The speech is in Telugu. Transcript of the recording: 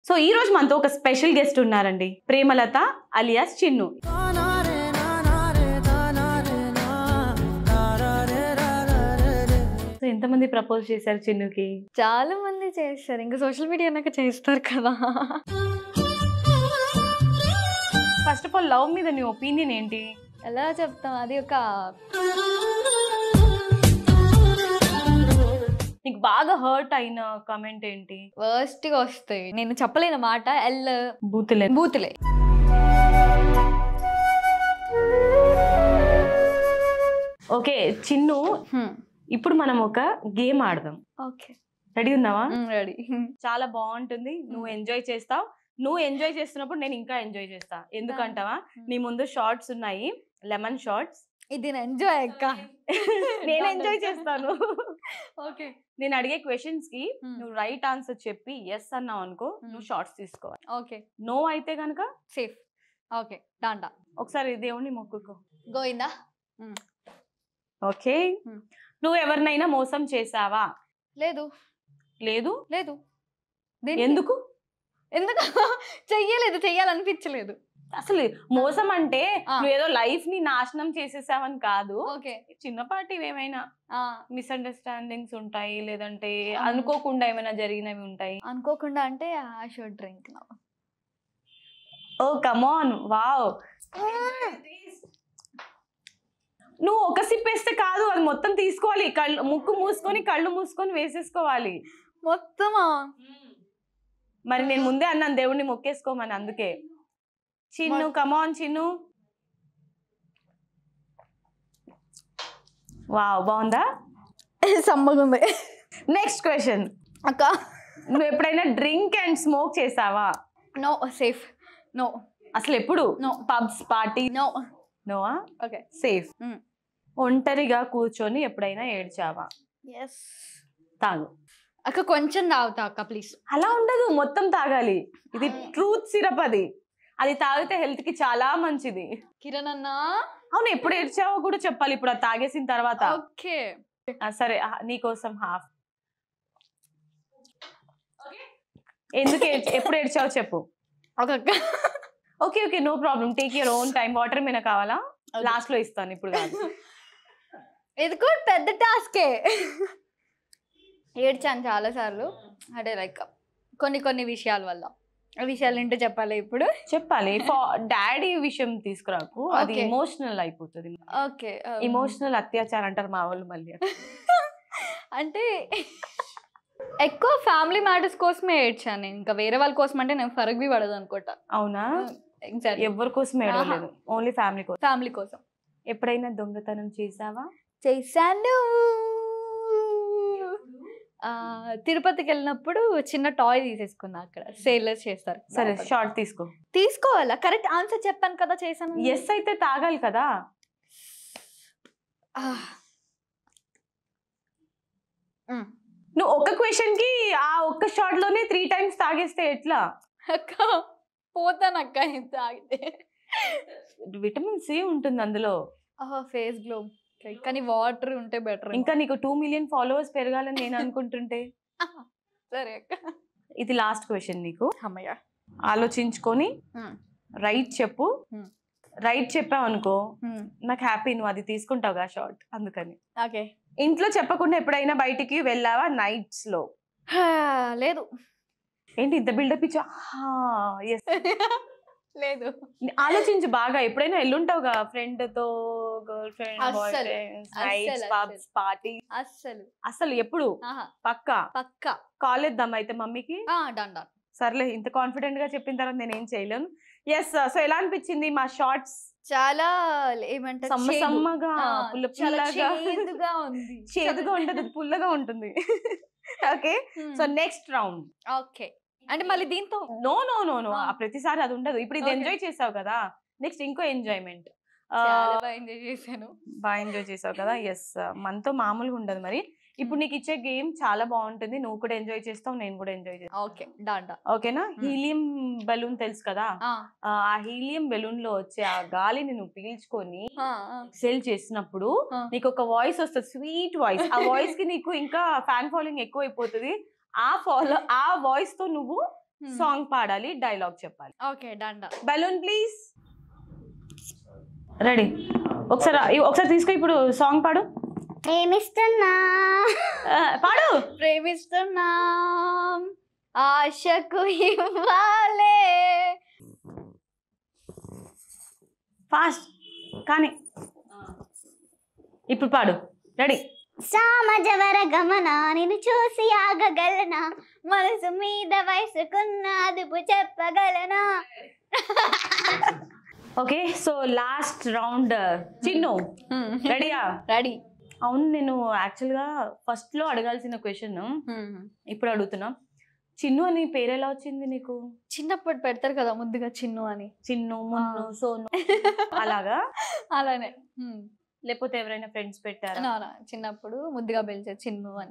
సో ఈ రోజు మనతో ఒక స్పెషల్ గెస్ట్ ఉన్నారండి, ప్రేమలత అలియాస్ చిన్ను. సో ఎంతమంది ప్రపోజ్ చేశారు చిన్నుకి? చాలా మంది చేస్తారు, ఇంకా సోషల్ మీడియా అన్నాక చేస్తారు కదా. ఫస్ట్ ఆఫ్ ఆల్ లవ్ మీద నీ ఒపీనియన్ ఏంటి? ఎలా చెప్తాం, అది ఒక నీకు బాగా హర్ట్ అయిన కామెంట్ ఏంటి? వర్స్ట్ గా వస్తాయి, నేను చెప్పలేని మాట. బూతులే. బూతులే. ఓకే చిన్ను, ఇప్పుడు మనం ఒక గేమ్ ఆడదాం. ఓకే, రెడీ ఉన్నావా? రెడీ. చాలా బాగుంటుంది, నువ్వు ఎంజాయ్ చేస్తావు. నువ్వు ఎంజాయ్ చేస్తున్నప్పుడు నేను ఇంకా ఎంజాయ్ చేస్తా. ఎందుకంటావా, నీ ముందు షార్ట్స్ ఉన్నాయి, లెమన్ షార్ట్స్. ఇది ఎంజాయ్ అక్క. నేను ఎంజాయ్ చేస్తాను. ఓకే, నేను అడిగే క్వశ్చన్స్ కి నువ్వు రైట్ ఆన్సర్ చెప్పి ఎస్ అన్నావు అనుకో, నువ్వు షార్ట్స్ తీసుకోవాలి. ఓకే, నో అయితే కనుక సేఫ్. ఓకే, డాండా. ఒకసారి దేవుణ్ణి మొక్కుకో. గోయిందా? ఓకే, నువ్వు ఎవరినైనా మోసం చేసావా? లేదు. లేదు? లేదు. ఎందుకు? ఎందుకు చెయ్యలేదు, చెయ్యాలనిపించలేదు. అసలు మోసం అంటే నువ్వు ఏదో లైఫ్ ని నాశనం చేసేసావని కాదు. ఓకే, చిన్నపాటి ఏమైనా మిస్అండర్స్టాండింగ్స్ ఉంటాయి, లేదంటే అనుకోకుండా ఏమైనా జరిగినవి ఉంటాయి. అనుకోకుండా అంటే I should drink now. Oh come on, wow. నువ్వు ఒక సిప్ వేస్తే కాదు, అది మొత్తం తీసుకోవాలి. కళ్ళు ముక్కు మూసుకొని కళ్ళు మూసుకొని వేసేసుకోవాలి మొత్తమా? మరి నేను ముందే అన్నాను దేవుడిని మొక్కేసుకోమని, అందుకే. Chinnu come on Chinnu. Wow, బాగుందా? సమ్మగుంది. నెక్స్ట్ క్వశ్చన్ అక్క, నువ్వు ఎప్పుడైనా డ్రింక్ అండ్ స్మోక్ చేసావా? నో. సేఫ్. నో. అసలు ఎప్పుడు? నో. Pubs, party? నో. నోవా? Okay, safe. ఒంటరిగా కూర్చొని ఎప్పుడైనా ఏడ్చావా? ఎస్. తాగు అక్క, కొంచెం తాగుతా అక్క ప్లీజ్. అలా ఉండదు, మొత్తం తాగాలి. ఇది ట్రూత్ సిరప్. అది తాగితే హెల్త్ కి చాలా మంచిది. కిరణ్ అన్నా, అవును, ఎప్పుడు ఏడ్చావో కూడా చెప్పాలి ఇప్పుడు, అది తాగేసిన తర్వాత. ఓకే సరే, నీకోసం హాఫ్. ఎందుకు ఎప్పుడు ఏడ్చావో చెప్పు. Okay okay okay, no problem, take your own time. Water మీద కావాలా? లాస్ట్ లో ఇస్తాను, ఇప్పుడు కాదు. ఇది కూడా పెద్ద టాస్కే. ఏడ్చాను చాలా సార్లు, అంటే లైక్ కొన్ని విషయాల వల్ల. ఆ విషయాలు ఏంటో చెప్పాలి ఇప్పుడు? చెప్పాలి. డాడీ విషయం తీసుకురాకు, అది ఎమోషనల్ అయిపోతుంది. ఓకే, ఎమోషనల్ అత్యాచారం అంటారు మా వాళ్ళు మళ్ళీ. అంటే ఎక్కువ ఫ్యామిలీ మ్యాటర్స్ కోసమే ఏడ్చాను నేను, ఇంకా వేరే వాళ్ళ కోసం అంటే నేను ఫరక్ బి పడదు అనుకుంటా. అవునా? ఎగ్జాక్ట్లీ, ఎవరి కోసం ఏడవలేదు, ఓన్లీ ఫ్యామిలీ కోసం. ఫ్యామిలీ కోసం. ఎప్పుడైనా దొంగతనం చేసావా? చేశాను. తిరుపతికి వెళ్ళినప్పుడు చిన్న టాయ్ తీసేసుకున్నా, అక్కడ సేలర్స్ చేస్తారు. సరే, షార్ట్ తీసుకోవాలా? కరెక్ట్ ఆన్సర్ చెప్పాను కదా, చేశాను. ఎస్ అయితే తాగాలి కదా. నువ్వు ఒక క్వశ్చన్ కి ఆ ఒక్క షార్ట్ లోనే 3 times తాగేస్తే ఎట్లా? అక్క పోతాను అక్క, తాగితే. విటమిన్ సి ఉంటుంది అందులో. ఫేస్ గ్లో, కానీ వాటర్ ఉంటే బెటర్. ఇంకా నీకు 2 million followers పెరగాలని నేను అనుకుంటుంటే. సరే అక్క, ఇది లాస్ట్ క్వశ్చన్ నీకు. అమ్మయ్య, ఆలోచించుకొని రైట్ చెప్పు. రైట్ చెప్పావు అనుకో, నాకు హ్యాపీ, నువ్వు అది తీసుకుంటావుగా షార్ట్, అందుకని. ఓకే. ఇంట్లో చెప్పకుండా ఎప్పుడైనా బయటికి వెళ్ళావా నైట్స్ లో? లేదు. ఏంటి ఇంత బిల్డప్ ఇచ్చా? లేదు. ఆలోచించు బాగా. ఎప్పుడైనా వెళ్ళుంటావుగా ఫ్రెండ్ తో, girl friend, boy friends, pubs, party? అసలు ఎప్పుడు? పక్కా కాలేద్దాం అయితే మమ్మీకి. సర్లే, ఇంత కాన్ఫిడెంట్ గా చెప్పిన తర్వాత నేను ఏం చేయలేను. ఎస్. సో ఎలా అనిపించింది మా షార్ట్స్? చాలా ఏమంటారు, సమ్మగా, చేదుగా ఉంది. చేదుగా ఉంటుంది, పుల్లగా ఉంటుంది. Okay, so next round. Okay, అంటే మళ్ళీ దీంతో నో నో నో నో, ప్రతిసారి అది ఉండదు. ఇప్పుడు ఇది ఎంజాయ్ చేసావు కదా, నెక్స్ట్ ఇంకో ఎంజాయ్మెంట్. బాగా ఎంజాయ్ చేసావు కదా. ఎస్, మనతో మామూలుగా ఉండదు మరి. ఇప్పుడు నీకు ఇచ్చే గేమ్ చాలా బాగుంటుంది, నువ్వు కూడా ఎంజాయ్ చేస్తావు, నేను కూడా ఎంజాయ్ చేస్తాను. ఓకే, డాండా. ఓకేనా? హీలియం బెలూన్ తెలుసు కదా, ఆ హీలియం బెలూన్ లో వచ్చే ఆ గాలిని నువ్వు పీల్చుకొని ఎక్సెల్ చేసినప్పుడు నీకు ఒక వాయిస్ వస్తుంది, స్వీట్ వాయిస్. ఆ వాయిస్ కి నీకు ఇంకా ఫ్యాన్ ఫాలోయింగ్ ఎక్కువ అయిపోతుంది. ఆ వాయిస్ తో నువ్వు సాంగ్ పాడాలి, డైలాగ్ చెప్పాలి. ఓకే డండా. Balloon please. రెడీ. ఒకసారి తీసుకో, ఇప్పుడు సాంగ్ పాడు. ప్రేమిస్తున్నా పాడు. ప్రేమిస్తున్నా ఆశకు ఇవ్వాలే. ఫాస్ట్ కానీ ఇప్పుడు పాడు. రెడీ. సామజవర గమన నిన్ను చూసి ఆగగలనా, మనసు మీద వయసుకున్న అదుపు చెప్పగలనా. Okay, so last round. Chinnu రెడీయా? రెడీ. అవును, నేను యాక్చువల్గా ఫస్ట్ లో అడగాల్సిన క్వశ్చన్ ఇప్పుడు అడుగుతున్నా. చిన్ను అని పేరు ఎలా వచ్చింది నీకు? చిన్నప్పుడు పెడతారు కదా ముద్దుగా చిన్ను అని. చిన్ను, మున్ను, సోను అలాగా? అలానే. లేకపోతే ఎవరైనా ఫ్రెండ్స్ పెట్టారా? చిన్నప్పుడు ముద్దుగా పిలిచారు చిన్ను అని.